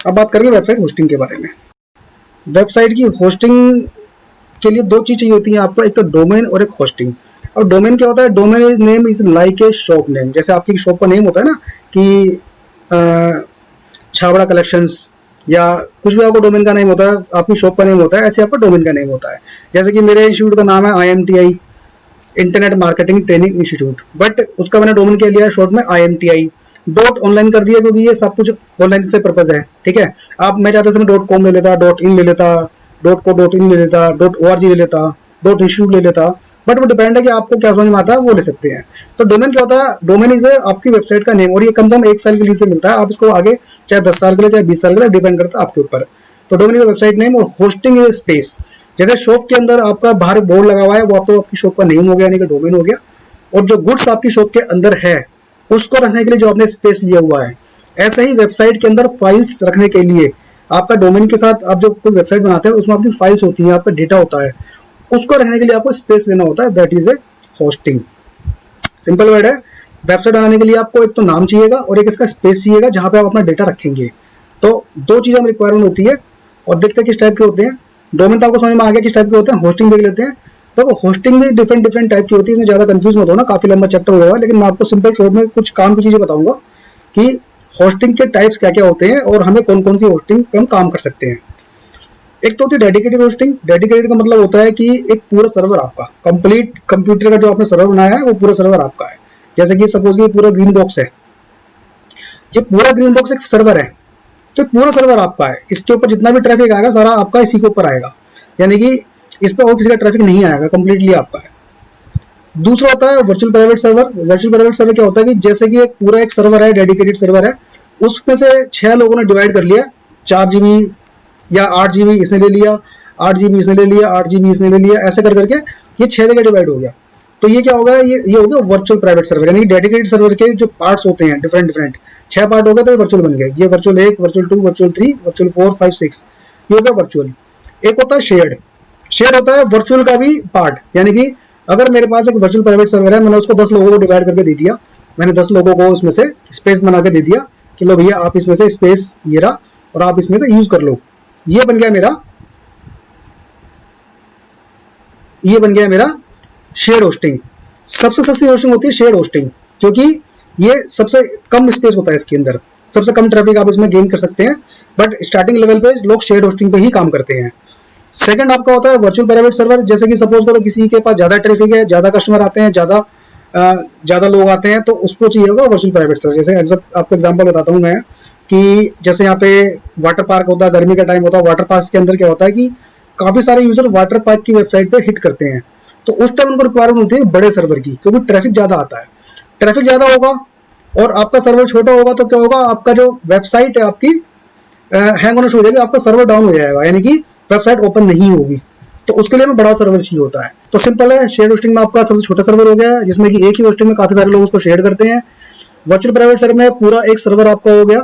अब बात करेंगे वेबसाइट होस्टिंग के बारे में। वेबसाइट की होस्टिंग के लिए दो चीज चाहिए होती है आपको, एक तो डोमेन और एक होस्टिंग। अब डोमेन क्या होता है? Domain is name is like a shop name. जैसे आपकी शॉप का नेम होता है ना कि छाबड़ा कलेक्शंस या कुछ भी आपको डोमेन का नेम होता है, आपकी शॉप का नेम होता है, ऐसे आपका डोमेन का नेम होता है। जैसे कि मेरे इंस्टीट्यूट का नाम है IMTI, internet marketing training institute, but उसका मैंने डोमेन क्या लिया शॉर्ट में IMTI डॉट ऑनलाइन कर दिया, क्योंकि ये सब कुछ ऑनलाइन से पर्पज है। ठीक है, आप मैं चाहता समय .com ले लेता, .in ले लेता, .co.in ले लेता, .org ले लेता, .institute ले लेता, बट वो डिपेंड है कि आपको क्या समझ में आता है, वो ले सकते हैं। तो डोमेन क्या होता है? डोमेन इज आपकी वेबसाइट का नेम, और ये कम से कम 1 साल के लिए से मिलता है। आप इसको आगे चाहे 10 साल के लिए चाहे 20 साल के लिए, डिपेंड करता है आपके ऊपर। तो डोमेन इज वेबसाइट नेम, और होस्टिंग इज स्पेस। जैसे शॉप के अंदर आपका बाहर बोर्ड लगा हुआ है, वो तो आपकी शॉप का नेम हो गया, यानी कि डोमेन हो गया, और जो गुड्स आपकी शॉप के अंदर है उसको रखने के लिए जो आपने स्पेस लिया हुआ है। ऐसे ही वेबसाइट के अंदर फाइल्स रखने के लिए आपका डोमेन के साथ आप जो कोई वेबसाइट बनाते हैं उसमें आपकी फाइल्स होती हैं, आपका डेटा होता है, उसको रखने के लिए आपको स्पेस लेना होता है, that is a hosting. Simple word है। वेबसाइट बनाने के लिए आपको एक तो नाम चाहिएगा और एक इसका स्पेस चाहिएगा जहां पे आप अपना डेटा रखेंगे। तो दो चीजें हमें रिक्वायरमेंट होती है, और देखते हैं किस टाइप के होते हैं। डोमेन तो आपको समझ में आ गया किस टाइप के होते हैं, होस्टिंग देख लेते हैं। तो होस्टिंग भी डिफरेंट टाइप की होती है, ज्यादा कंफ्यूज मत होना, काफी लंबा चैप्टर होगा, लेकिन मैं आपको सिंपल शॉर्ट में कुछ काम की चीजें बताऊंगा कि होस्टिंग के टाइप्स क्या क्या होते हैं और हमें कौन कौन सी होस्टिंग पे हम काम कर सकते हैं। एक तो होती है डेडिकेटेड होस्टिंग। डेडिकेटेड का मतलब होता है कि एक पूरा सर्वर आपका, कंप्लीट कंप्यूटर का जो आपने सर्वर बनाया है वो पूरा सर्वर आपका है। जैसे कि सपोज ये पूरा ग्रीन बॉक्स है, ये पूरा ग्रीन बॉक्स एक सर्वर है, तो पूरा सर्वर आपका है। इसके ऊपर जितना भी ट्रैफिक आएगा सारा आपका इसी के ऊपर आएगा, यानी कि इस पर और किसी का ट्रैफिक नहीं आएगा, कंप्लीटली आपका है। दूसरा होता है virtual private server. Virtual private server क्या होता है कि जैसे कि एक पूरा एक सर्वर है, डेडिकेटेड सर्वर है, उसमें से 6 लोगों ने डिवाइड कर लिया, 4 GB या 8 GB इसने ले लिया, 8 GB इसने ले लिया, 8 GB इसने ले लिया, ऐसे कर करके ये 6 जगह डिवाइड हो गया। तो ये क्या होगा? ये हो गया वर्चुअल प्राइवेट सर्वर, यानी डेडिकेटेड सर्वर के जो पार्ट्स होते हैं डिफरेंट 6 पार्ट हो गए तो ये वर्चुअल बन गए। ये वर्चुअल 1, वर्चुअल 2, वर्चुअल 3, वर्चुअल 4, 5, 6, ये हो गया वर्चुअल। एक होता है शेयर्ड। शेयर होता है वर्चुअल का भी पार्ट, यानी कि अगर मेरे पास एक वर्चुअल प्राइवेट सर्वर है, मैंने उसको 10 लोगों को डिवाइड करके दे दिया, मैंने 10 लोगों को उसमें से स्पेस बना के दे दिया कि लो भैया आप इसमें से स्पेस ये रहा और आप इसमें से यूज कर लो, ये बन गया मेरा शेयर होस्टिंग। सबसे सस्ती होस्टिंग होती है शेयर होस्टिंग, जो कि ये सबसे कम स्पेस होता है, इसके अंदर सबसे कम ट्रैफिक आप इसमें गेन कर सकते हैं, बट स्टार्टिंग लेवल पे लोग शेयर होस्टिंग पे ही काम करते हैं। सेकंड आपका होता है वर्चुअल प्राइवेट सर्वर। जैसे कि सपोज करो किसी के पास ज्यादा ट्रैफिक है, ज्यादा कस्टमर आते हैं, ज्यादा लोग आते हैं, तो उसको चाहिए होगा वर्चुअल प्राइवेट सर्वर। जैसे आपको एग्जांपल बताता हूँ मैं कि जैसे यहाँ पे वाटर पार्क होता है, गर्मी का टाइम होता है, वाटर पार्क के अंदर क्या होता है कि काफी सारे यूजर वाटर पार्क की वेबसाइट पे हिट करते हैं, तो उस टाइम उनको रिक्वायरमेंट होती है बड़े सर्वर की, क्योंकि ट्रैफिक ज्यादा आता है। ट्रैफिक ज्यादा होगा और आपका सर्वर छोटा होगा तो क्या होगा, आपका जो वेबसाइट है आपकी हैंग होना शुरू हो जाएगी, आपका सर्वर डाउन हो जाएगा, यानी कि वेबसाइट ओपन नहीं होगी। तो उसके लिए हमें बड़ा सर्वर चाहिए होता है। तो सिंपल है, शेयर होस्टिंग में आपका सबसे छोटा सर्वर हो गया, जिसमें कि एक ही होस्टिंग में काफी सारे लोग उसको शेयर करते हैं। वर्चुअल प्राइवेट सर्वर में पूरा एक सर्वर आपका हो गया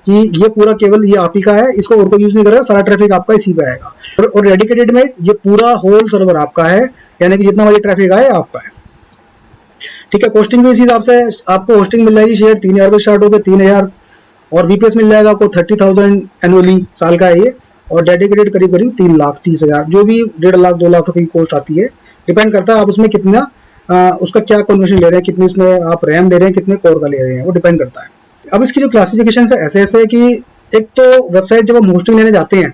कि ये पूरा केवल ये आप ही का है, इसको और कोई यूज नहीं करेगा, सारा ट्रैफिक आपका इसी पे आएगा। और डेडिकेटेड में ये पूरा होल सर्वर आपका है, यानी कि जितना बड़ी ट्रैफिक आए आपका है। ठीक है, होस्टिंग भी इसी हिसाब से आपको होस्टिंग मिल जाएगी। शेयर 3000 पे स्टार्ट होकर 3000, और VPS मिल जाएगा आपको 30,000 एनुअली, साल का है ये। और डेडिकेटेड करीब 3,30,000, जो भी 1.5 लाख 2 लाख रुपए की कॉस्ट आती है, डिपेंड करता है आप उसमें कितना उसका क्या कन्वर्जन ले रहे हैं, कितनी उसमें आप रैम ले रहे हैं, कितने कोर का ले रहे हैं, वो डिपेंड करता है। अब इसकी जो क्लासिफिकेशन है ऐसे है कि एक तो वेबसाइट जब हम होस्टिंग लेने जाते हैं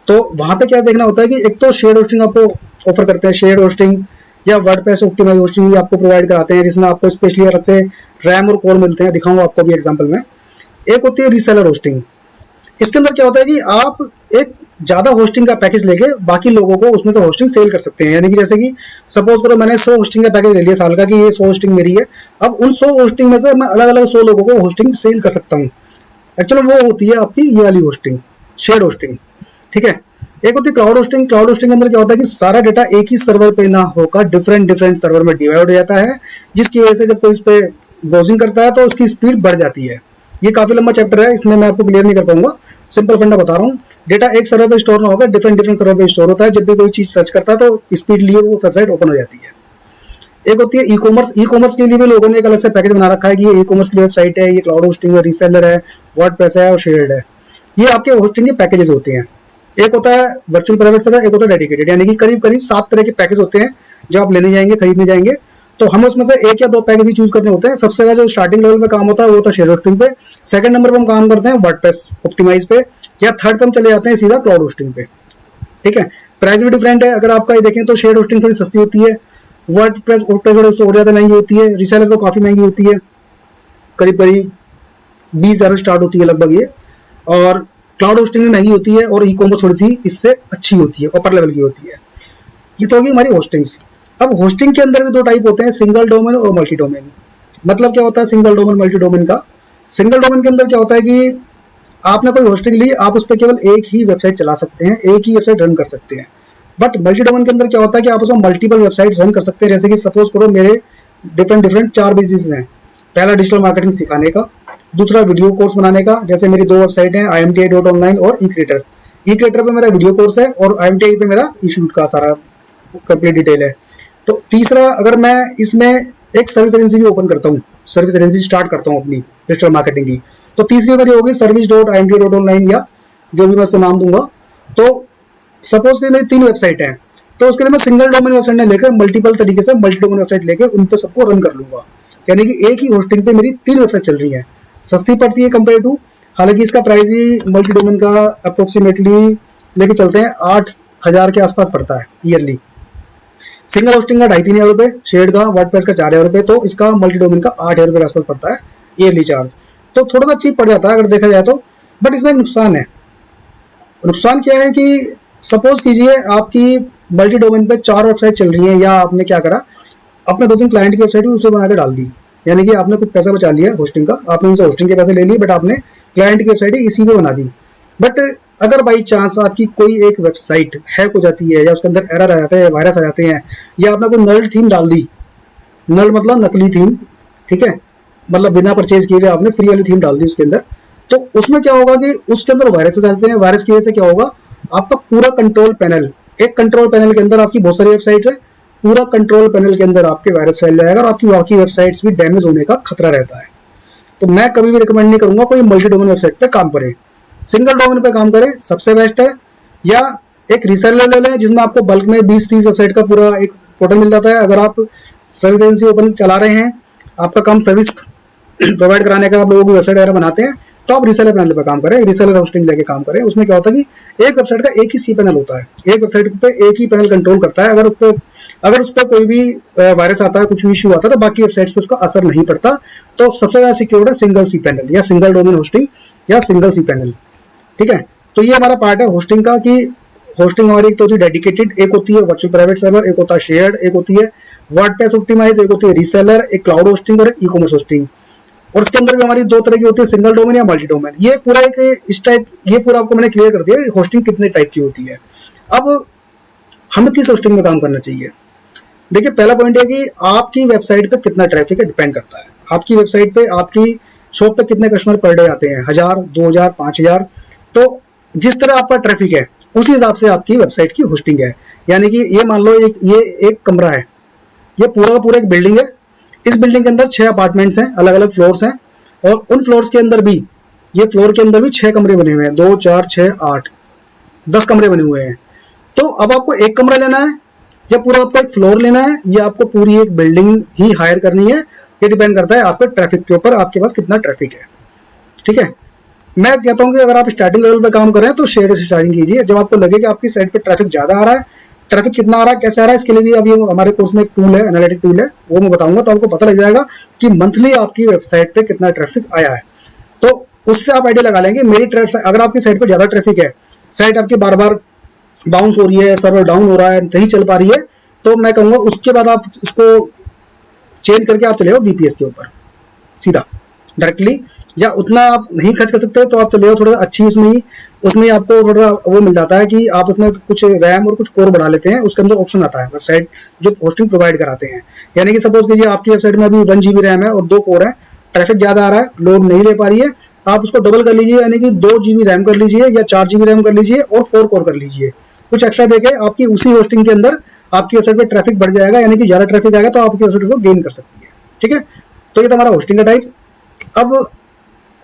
तो वहां पे क्या देखना होता है कि एक तो शेयर होस्टिंग आपको ऑफर करते हैं, शेयर होस्टिंग या वर्डप्रेस ऑप्टिमाइज होस्टिंग आपको प्रोवाइड कराते हैं, जिसमें आपको स्पेशली अलग से रैम और कोर मिलते हैं, दिखाऊंगा आपको भी एग्जांपल में। एक होती है रीसेलर होस्टिंग। इसके अंदर क्या होता है कि आप एक ज्यादा होस्टिंग का पैकेज लेके बाकी लोगों को उसमें से होस्टिंग सेल कर सकते हैं, यानी कि जैसे कि सपोज करो मैंने 100 होस्टिंग का पैकेज ले लिया साल का कि ये 100 होस्टिंग मेरी है, अब उन 100 होस्टिंग में से मैं अलग अलग 100 लोगों को होस्टिंग सेल कर सकता हूँ। एक्चुअली वो होती है आपकी ये वाली होस्टिंग, शेयर होस्टिंग। ठीक है, एक होती है क्लाउड होस्टिंग। क्लाउड होस्टिंग के अंदर क्या होता है कि सारा डेटा एक ही सर्वर पे ना होकर डिफरेंट सर्वर में डिवाइड हो जाता है, जिसकी वजह से जब कोई इस पे ब्राउजिंग करता है तो उसकी स्पीड बढ़ जाती है। ये काफी लंबा चैप्टर है, इसमें मैं आपको क्लियर नहीं कर पाऊंगा, सिंपल फंडा बता रहा हूँ। डेटा एक सर्वर पे स्टोर ना होगा, डिफरेंट सर्वर पे स्टोर होता है। जब भी कोई चीज सर्च करता है तो स्पीड लिए वो वेबसाइट ओपन हो जाती है। एक होती है ई कॉमर्स। ई कॉमर्स के लिए भी लोगों ने एक अलग से पैकेज बना रखा है कि ये ई कॉमर्स की वेबसाइट है, ये क्लाउड होस्टिंग है, रीसेलर है, वर्डप्रेस है और शेयर्ड है। ये आपके होस्टिंग के पैकेजेस होते हैं। एक होता है वर्चुअल प्राइवेट सर्वर, एक होता है डेडिकेटेड, यानी कि करीब करीब 7 तरह के पैकेज होते हैं जो आप लेने जाएंगे, खरीदने जाएंगे। तो हम उसमें से 1 या 2 पैकेज ही चूज करने होते हैं। सबसे ज्यादा जो स्टार्टिंग लेवल पे काम होता है वो होता है शेयर होस्टिंग पे। सेकंड नंबर पे हम काम करते हैं वर्डप्रेस ऑप्टिमाइज पे, या थर्ड पे हम चले जाते हैं सीधा क्लाउड होस्टिंग पे। ठीक है, प्राइस भी डिफरेंट है। अगर आपका ये देखें तो शेयर होस्टिंग थोड़ी सस्ती होती है, वर्डप्रेस और ज्यादा महंगी होती है, रिसेलर तो काफी महंगी होती है, करीब करीब 20,000 स्टार्ट होती है लगभग ये। और क्लाउड होस्टिंग भी महंगी होती है, और ई कॉमर्स थोड़ी सी इससे अच्छी होती है, अपर लेवल की होती है। ये तो होगी हमारी होस्टिंग्स। अब होस्टिंग के अंदर भी 2 टाइप होते हैं, सिंगल डोमेन और मल्टी डोमेन। मतलब क्या होता है सिंगल डोमेन मल्टी डोमेन का? सिंगल डोमेन के अंदर क्या होता है कि आपने कोई होस्टिंग ली, आप उस पर केवल एक ही वेबसाइट चला सकते हैं, एक ही वेबसाइट रन कर सकते हैं। बट मल्टी डोमेन के अंदर क्या होता है कि आप उसमें मल्टीपल वेबसाइट रन कर सकते हैं। जैसे कि सपोज करो मेरे डिफरेंट 4 बिजनेस हैं। पहला डिजिटल मार्केटिंग सिखाने का, दूसरा वीडियो कोर्स बनाने का, जैसे मेरी 2 वेबसाइट हैं imti.online और eCreator। eCreator पे मेरा वीडियो कोर्स है और imti पे मेरा इंस्टीट्यूट का सारा कंप्लीट डिटेल है। तो तीसरा, अगर मैं इसमें एक सर्विस एजेंसी भी ओपन करता हूँ, सर्विस एजेंसी स्टार्ट करता हूँ अपनी डिजिटल मार्केटिंग की, तो तीसरी मेरी होगी service.imti.online, या जो भी मैं उसको नाम दूंगा। तो सपोज कि मेरी 3 वेबसाइट है, तो उसके लिए मैं सिंगल डोमेन वेबसाइट नहीं लेकर मल्टीपल तरीके से मल्टी डोमेन वेबसाइट लेकर उन पे सबको रन कर लूंगा। यानी कि एक ही होस्टिंग पे मेरी 3 वेबसाइट चल रही है, सस्ती पड़ती है कंपेयर टू। हालांकि इसका प्राइस भी मल्टी डोमेन का अप्रोक्सीमेटली लेके चलते हैं 8,000 के आसपास पड़ता है ईयरली। सिंगल होस्टिंग का 2,500-3,000 रुपए, शेड का वर्डप्रेस का 4,000 रुपए, तो इसका मल्टी डोमेन का 8,000 रुपए के आसपास पड़ता है ईयरली चार्ज। तो थोड़ा सा चीप पड़ जाता है अगर देखा जाए तो। बट इसमें एक नुकसान है। नुकसान क्या है कि सपोज कीजिए आपकी मल्टी डोमेन पे 4 वेबसाइट चल रही है, या आपने क्या करा, अपने 2-3 क्लाइंट की वेबसाइट भी उसे बना के डाल दी। यानी कि आपने कुछ पैसा बचा लिया होस्टिंग का, आपने उनसे होस्टिंग के पैसे ले लिए, बट आपने क्लाइंट की वेबसाइट ही इसी पे बना दी। बट अगर बाई चांस आपकी कोई एक वेबसाइट हैक हो जाती है, या उसके अंदर एरर आ जाता है, वायरस आ जाते हैं, या आपने कोई नल थीम डाल दी, नल मतलब नकली थीम, ठीक है, मतलब बिना परचेज किए हुए आपने फ्री वाली थीम डाल दी उसके अंदर, तो उसमें क्या होगा कि उसके अंदर वायरस आ जाते हैं। वायरस की वजह से क्या होगा, आपका पूरा कंट्रोल पैनल, एक कंट्रोल पैनल के अंदर आपकी बहुत सारी वेबसाइट है, पूरा कंट्रोल पैनल के अंदर आपके वायरस फैल जाएगा और आपकी बाकी वेबसाइट्स भी डैमेज होने का खतरा रहता है। तो मैं कभी भी रिकमेंड नहीं करूंगा कोई मल्टी डोमेन वेबसाइट पे काम करे, सिंगल डोमेन पे काम करे सबसे बेस्ट है। या एक रीसेलर ले लें जिसमें आपको बल्क में 20-30 वेबसाइट का पूरा एक पोर्टल मिल जाता है। अगर आप सर्विस एजेंसी ओपन चला रहे हैं, आपका काम सर्विस प्रोवाइड कराने का, आप लोगों की वेबसाइट वगैरह बनाते हैं, तो आप रीसेलर पैनल पे काम करें, रीसेलर होस्टिंग लेके काम करें। उसमें क्या होता है कि एक वेबसाइट का एक ही सी पैनल होता है, एक वेबसाइट पे एक ही पैनल कंट्रोल करता है। अगर उस पर कोई भी वायरस आता है, कुछ भी इश्यू आता है, तो बाकी वेबसाइट्स पे उसका असर नहीं पड़ता। तो सबसे ज्यादा सिक्योर है सिंगल सी पैनल, या सिंगल डोमेन होस्टिंग, या सिंगल सी पैनल। ठीक है, तो ये हमारा पार्ट है होस्टिंग का, कि होस्टिंग हमारी एक तो होती है डेडिकेटेड, एक होती है वर्चुअल प्राइवेट सर्वर, एक होता है शेयर्ड, एक होती है वर्डप्रेस ऑप्टिमाइज, एक होती है रीसेलर, एक क्लाउड होस्टिंग और एक ई कॉमर्स होस्टिंग। और इसके अंदर भी हमारी 2 तरह की होती है, सिंगल डोमेन या मल्टी डोमेन। ये पूरा ये पूरा आपको मैंने क्लियर कर दिया होस्टिंग कितने टाइप की होती है। अब हमें किस होस्टिंग में काम करना चाहिए? देखिए, पहला पॉइंट है कि आपकी वेबसाइट पे कितना ट्रैफिक है, डिपेंड करता है। आपकी वेबसाइट पे, आपकी शॉप पे कितने कस्टमर पर डे आते हैं, 1000, 2000, 5000। तो जिस तरह आपका ट्रैफिक है उसी हिसाब से आपकी वेबसाइट की होस्टिंग है। यानी कि ये मान लो ये एक कमरा है, ये पूरा का पूरा एक बिल्डिंग है। इस बिल्डिंग के अंदर 6 अपार्टमेंट्स हैं, अलग अलग फ्लोर्स हैं, और उन फ्लोर्स के अंदर भी, ये फ्लोर के अंदर भी 6 कमरे बने हुए हैं, 2, 4, 6, 8, 10 कमरे बने हुए हैं। तो अब आपको एक कमरा लेना है, या पूरा आपको एक फ्लोर लेना है, या आपको पूरी एक बिल्डिंग ही हायर करनी है, ये डिपेंड करता है आपके ट्रैफिक के ऊपर, आपके पास कितना ट्रैफिक है। ठीक है, मैं कहता हूं कि अगर आप स्टार्टिंग लेवल पे काम कर रहे हैं तो शेयर से स्टार्टिंग कीजिए। जब आपको लगे कि आपकी साइट पे ट्रैफिक ज्यादा आ रहा है, ट्रैफिक कितना आ रहा है, कैसे आ रहा है, इसके लिए भी अभी हमारे कोर्स में एक टूल है, एनालिटिक टूल है, वो मैं बताऊंगा, तो आपको पता लग जाएगा कि मंथली आपकी वेबसाइट पे कितना ट्रैफिक आया है। तो उससे आप आइडिया लगा लेंगे मेरी अगर आपकी साइट पे ज्यादा ट्रैफिक है, साइट आपकी बार बार बाउंस हो रही है, सर्वर डाउन हो रहा है, नहीं चल पा रही है, तो मैं कहूंगा उसके बाद आप उसको चेंज करके आप चले जाओ VPS के ऊपर सीधा डायरेक्टली। या उतना आप नहीं खर्च कर सकते तो आप चले जाओ थोड़ा अच्छी उसमें आपको थोड़ा वो मिल जाता है कि आप उसमें कुछ रैम और कुछ कोर बढ़ा लेते हैं। उसके अंदर ऑप्शन आता है वेबसाइट जो होस्टिंग प्रोवाइड कराते हैं। यानी कि सपोज कीजिए आपकी वेबसाइट में अभी 1 GB रैम है और 2 कोर है, ट्रैफिक ज्यादा आ रहा है, लोड नहीं ले पा रही है, आप उसको डबल कर लीजिए, यानी कि 2 GB रैम कर लीजिए, या 4 GB रैम कर लीजिए, और 4 कोर कर लीजिए। कुछ एक्स्ट्रा देके आपकी उसी होस्टिंग के अंदर आपकी वेबसाइट पे ट्रैफिक बढ़ जाएगा, यानी कि ज्यादा ट्रैफिक आएगा तो आपकी वेबसाइट को गेन कर सकती है। ठीक है, तो ये तो हमारा होस्टिंग का टाइप। अब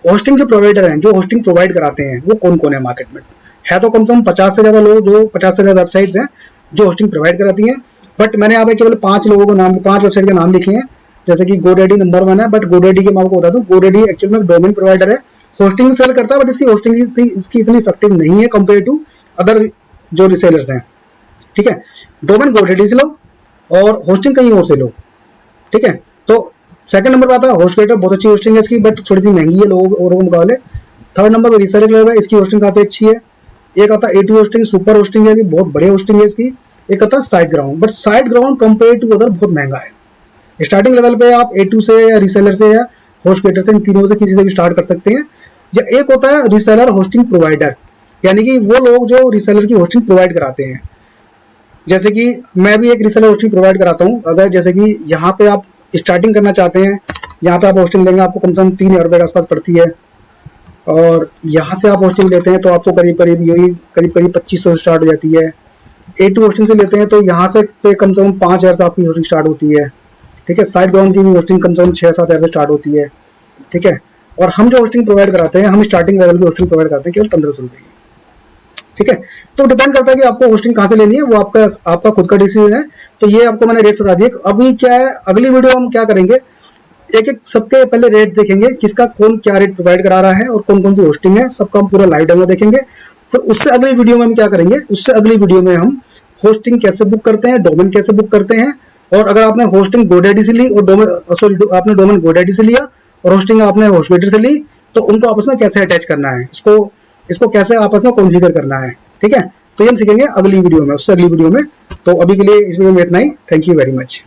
होस्टिंग जो प्रोवाइडर हैं, जो होस्टिंग प्रोवाइड कराते हैं, वो कौन कौन है मार्केट में? है तो कम से कम 50 से ज्यादा लोग, जो 50 से ज्यादा वेबसाइट्स हैं जो होस्टिंग प्रोवाइड कराती हैं। बट मैंने यहाँ पे केवल 5 लोगों को नाम, 5 वेबसाइट के नाम लिखे हैं। जैसे कि GoDaddy नंबर 1 है, बट GoDaddy के मैं आपको बता दूं, GoDaddy एक्चुअल में डोमेन प्रोवाइडर है, होस्टिंग सेल करता है, बट इसकी होस्टिंग इसकी इतनी इफेक्टिव नहीं है कंपेयर टू अदर जो रिसेलर्स हैं। ठीक है, डोमेन GoDaddy से लो और होस्टिंग कहीं और से लो। ठीक है, तो सेकंड नंबर पर आता है होस्टगेटर, बहुत अच्छी होस्टिंग है इसकी, बट थोड़ी सी महंगी है लोगों औरों के मुकाबले। थर्ड नंबर पर रीसेलर है, इसकी होस्टिंग काफी अच्छी है। एक आता है A2 होस्टिंग, सुपर होस्टिंग है, बहुत बढ़िया होस्टिंग है इसकी। एक आता है site ground, but site ground compare to other बहुत महंगा है। स्टार्टिंग लेवल पे आप A2 से या रीसेलर से या होस्टगेटर से, इन तीनों से किसी से भी स्टार्ट कर सकते हैं। या एक होता है रीसेलर होस्टिंग प्रोवाइडर, यानी कि वो लोग जो रीसेलर की होस्टिंग प्रोवाइड कराते हैं। जैसे कि मैं भी एक रीसेलर होस्टिंग प्रोवाइड कराता हूँ। अगर जैसे कि यहाँ पे आप स्टार्टिंग करना चाहते हैं, यहाँ पे आप होस्टिंग लेंगे, आपको कम से कम 3,000 रुपये के आसपास पड़ती है। और यहाँ से आप होस्टिंग लेते हैं तो आपको करीब करीब यही करीब 2500 स्टार्ट हो जाती है। A2 होस्टिंग से लेते हैं तो यहाँ से पे कम 5,000 से आपकी होस्टिंग स्टार्ट होती है। ठीक है, साइट ग्राउंड की भी होस्टिंग कम से कम 6-7 हज़ार से स्टार्ट होती है। ठीक है, और हम जो होस्टिंग प्रोवाइड कराते हैं, हम स्टार्टिंग लेवल की होस्टिंग प्रोवाइड करते हैं केवल 1500 रुपये की। ठीक है, तो डिपेंड करता है कि आपको होस्टिंग कहाँ से लेनी है, वो आपका खुद का डिसीजन है। तो ये आपको मैंने रेट बता दिए। अभी क्या है, अगली वीडियो हम क्या करेंगे, एक एक सबके पहले रेट देखेंगे, किसका कौन क्या रेट प्रोवाइड करा रहा है और कौन कौन सी होस्टिंग है, सबका हम पूरा लाइव डेमो देखेंगे। फिर उससे अगली वीडियो में हम क्या करेंगे, उससे अगली वीडियो में हम होस्टिंग कैसे बुक करते हैं, डोमेन कैसे बुक करते हैं, और अगर आपने होस्टिंग GoDaddy से ली और आपने डोमेन GoDaddy से लिया और होस्टिंग आपने HostGator से ली, तो उनको आपस में कैसे अटैच करना है, इसको कैसे आपस में कॉन्फ़िगर करना है। ठीक है, तो ये हम सीखेंगे अगली वीडियो में, उससे अगली वीडियो में। तो अभी के लिए इस वीडियो में इतना ही। Thank you very much.